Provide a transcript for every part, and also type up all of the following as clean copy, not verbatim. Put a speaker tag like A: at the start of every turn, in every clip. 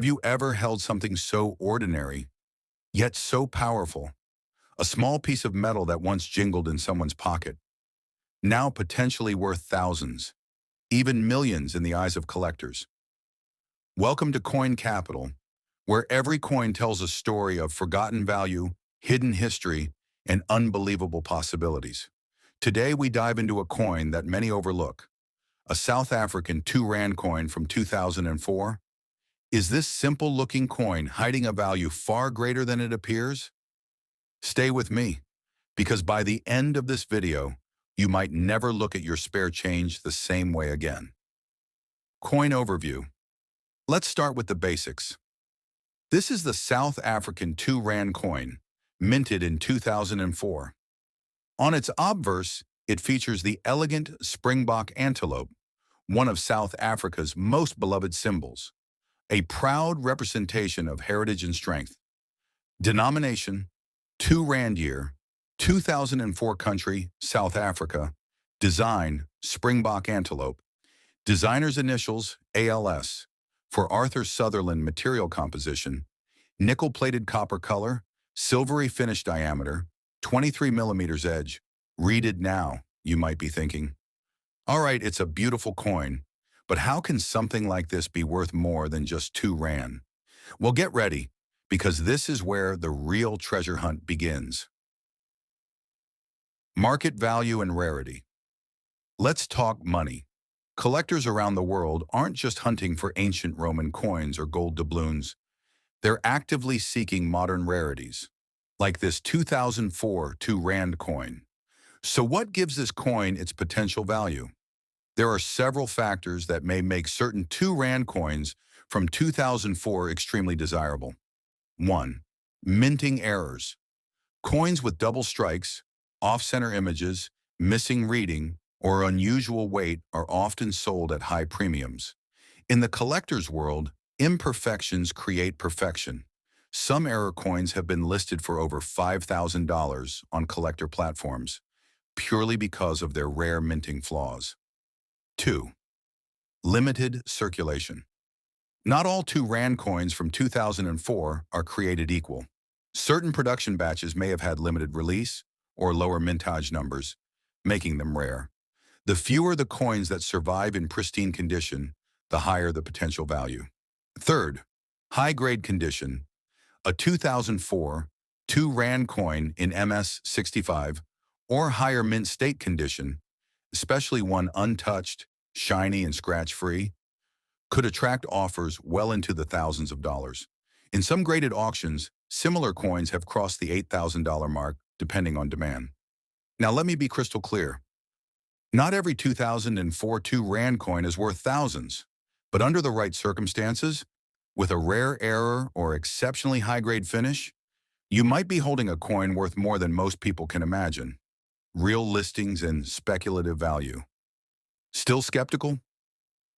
A: you ever held something so ordinary, yet so powerful? A small piece of metal that once jingled in someone's pocket, now potentially worth thousands, even millions in the eyes of collectors. Welcome to Coin Capital, where every coin tells a story of forgotten value, hidden history, and unbelievable possibilities. Today we dive into a coin that many overlook, a South African 2 Rand coin from 2004. Is this simple-looking coin hiding a value far greater than it appears? Stay with me, because by the end of this video, you might never look at your spare change the same way again. Coin overview. Let's start with the basics. This is the South African 2 Rand coin, minted in 2004. On its obverse, it features the elegant springbok antelope, one of South Africa's most beloved symbols, a proud representation of heritage and strength. Denomination, 2 Rand year, 2004 country, South Africa. Design, springbok antelope. Designer's initials, ALS. For Arthur Sutherland material composition, nickel-plated copper color, silvery finish diameter, 23 millimeters edge. Read it now, you might be thinking. All right, it's a beautiful coin, but how can something like this be worth more than just 2 Rand? Well, get ready, because this is where the real treasure hunt begins. Market value and rarity. Let's talk money. Collectors around the world aren't just hunting for ancient Roman coins or gold doubloons. They're actively seeking modern rarities, like this 2004 2 Rand coin. So what gives this coin its potential value? There are several factors that may make certain 2 Rand coins from 2004 extremely desirable. 1. Minting errors. Coins with double strikes, off-center images, missing reading, or unusual weight are often sold at high premiums. In the collector's world, imperfections create perfection. Some error coins have been listed for over $5,000 on collector platforms, purely because of their rare minting flaws. 2. Limited circulation. Not all 2 Rand coins from 2004 are created equal. Certain production batches may have had limited release or lower mintage numbers, making them rare. The fewer the coins that survive in pristine condition, the higher the potential value. Third, high-grade condition. A 2004 2 Rand coin in MS65 or higher mint state condition, especially one untouched, shiny, and scratch-free, could attract offers well into the thousands of dollars. In some graded auctions, similar coins have crossed the $8,000 mark, depending on demand. Now let me be crystal clear. Not every 2004 2 Rand coin is worth thousands, but under the right circumstances, with a rare error or exceptionally high-grade finish, you might be holding a coin worth more than most people can imagine. Real listings and speculative value. Still skeptical?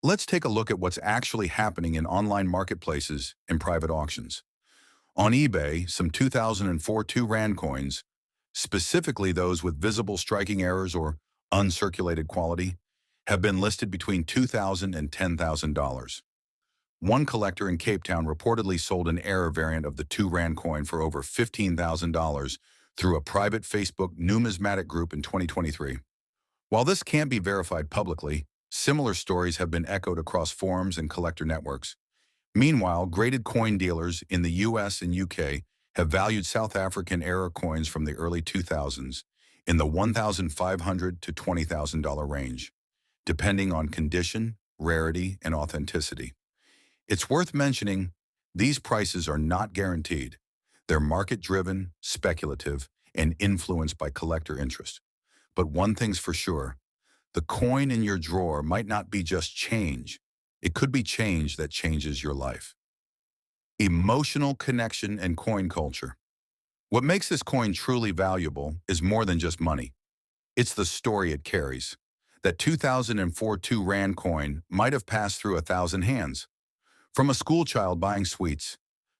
A: Let's take a look at what's actually happening in online marketplaces and private auctions. On eBay, some 2004 2 Rand coins, specifically those with visible striking errors or uncirculated quality, have been listed between $2,000 and $10,000. One collector in Cape Town reportedly sold an error variant of the 2 Rand coin for over $15,000 through a private Facebook numismatic group in 2023. While this can't be verified publicly, similar stories have been echoed across forums and collector networks. Meanwhile, graded coin dealers in the US and UK have valued South African error coins from the early 2000s in the $1,500 to $20,000 range, depending on condition, rarity, and authenticity. It's worth mentioning, these prices are not guaranteed. They're market-driven, speculative, and influenced by collector interest. But one thing's for sure, the coin in your drawer might not be just change. It could be change that changes your life. Emotional connection and coin culture. What makes this coin truly valuable is more than just money. It's the story it carries. That 2004 2 Rand coin might have passed through 1,000 hands. From a schoolchild buying sweets,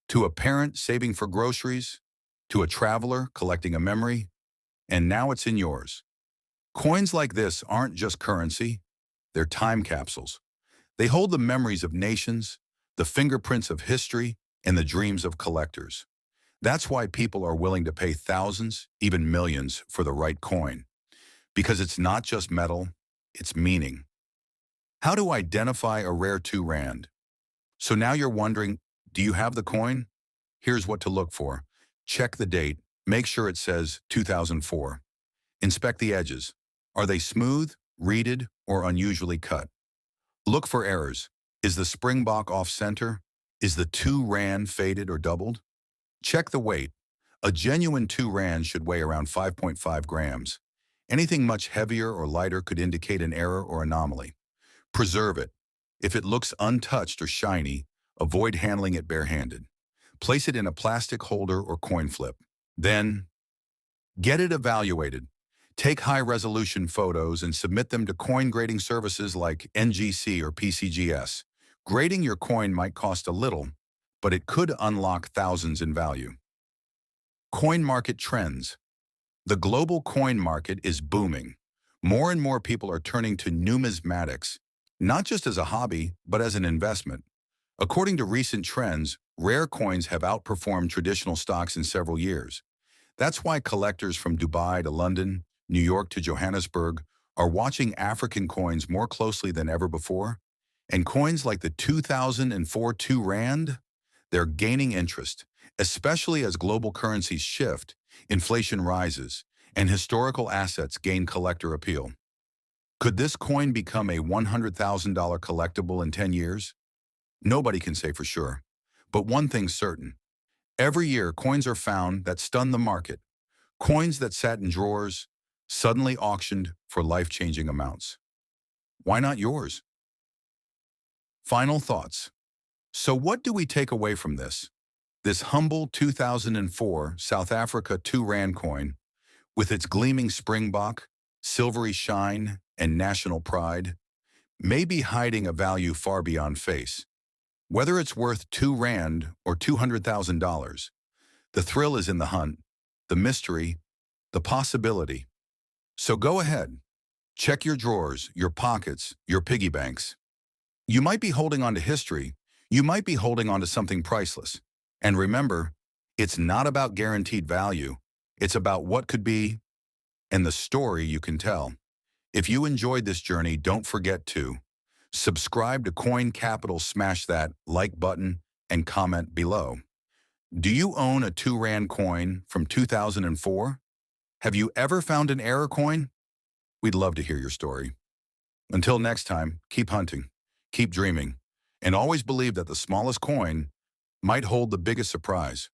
A: to a parent saving for groceries, to a traveler collecting a memory, and now it's in yours. Coins like this aren't just currency, they're time capsules. They hold the memories of nations, the fingerprints of history and the dreams of collectors. That's why people are willing to pay thousands, even millions, for the right coin. Because it's not just metal, it's meaning. How to identify a rare 2 rand? So now you're wondering, do you have the coin? Here's what to look for. Check the date. Make sure it says 2004. Inspect the edges. Are they smooth, reeded, or unusually cut? Look for errors. Is the springbok off-center? Is the 2 rand faded or doubled? Check the weight. A genuine 2 rand should weigh around 5.5 grams. Anything much heavier or lighter could indicate an error or anomaly. Preserve it. If it looks untouched or shiny, avoid handling it barehanded. Place it in a plastic holder or coin flip. Then, get it evaluated. Take high-resolution photos and submit them to coin grading services like NGC or PCGS. Grading your coin might cost a little, but it could unlock thousands in value. Coin market trends. The global coin market is booming. More and more people are turning to numismatics, not just as a hobby, but as an investment. According to recent trends, rare coins have outperformed traditional stocks in several years. That's why collectors from Dubai to London, New York to Johannesburg are watching African coins more closely than ever before. And coins like the 2004 2 rand, they're gaining interest, especially as global currencies shift, inflation rises, and historical assets gain collector appeal. Could this coin become a $100,000 collectible in 10 years? Nobody can say for sure. But one thing's certain. Every year, coins are found that stun the market. Coins that sat in drawers, suddenly auctioned for life-changing amounts. Why not yours? Final thoughts. So what do we take away from this? This humble 2004 South Africa 2 rand coin, with its gleaming springbok, silvery shine, and national pride, may be hiding a value far beyond face. Whether it's worth 2 rand or $200,000, the thrill is in the hunt, the mystery, the possibility. So go ahead, check your drawers, your pockets, your piggy banks. You might be holding on to history, you might be holding on to something priceless. And remember, it's not about guaranteed value, it's about what could be and the story you can tell. If you enjoyed this journey, don't forget to subscribe to Coin Capital, smash that like button, and comment below. Do you own a 2 rand coin from 2004? Have you ever found an error coin? We'd love to hear your story. Until next time, keep hunting, keep dreaming, and always believe that the smallest coin might hold the biggest surprise.